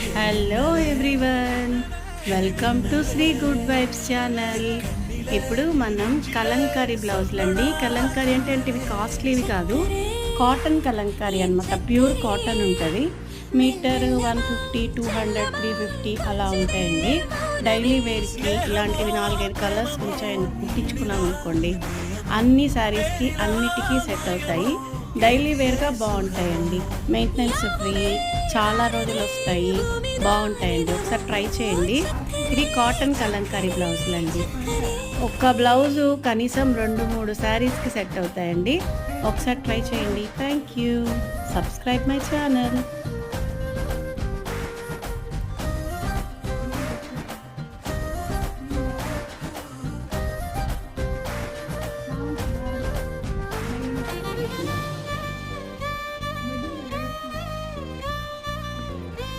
Hello everyone, welcome to Sri good vibes channel. ఇప్పుడు మనం కలంకారీ బ్లౌజులు అండి. కలంకారీ అంటే ఇవి కాస్ట్లీవి కాదు, కాటన్ కలంకారీ అనమాట. ప్యూర్ కాటన్ ఉంటుంది. మీటర్ 150, 200, 350 అలా ఉంటాయండి. డైలీ వేర్కి ఇలాంటివి 4-5 కలర్స్ కుట్టించుకున్నాం అనుకోండి, అన్ని శారీస్కి అన్నిటికీ సెట్ అవుతాయి. డైలీ వేర్గా బాగుంటాయండి. మెయింటెనెన్స్ ఫ్రీ, చాలా రోజులు వస్తాయి, బాగుంటాయండి. ఒకసారి ట్రై చేయండి. ఇది కాటన్ కలంకారీ బ్లౌజులు అండి. ఒక్క బ్లౌజు కనీసం 2-3 శారీస్కి సెట్ అవుతాయండి. ఒకసారి ట్రై చేయండి. Thank you. Subscribe my channel.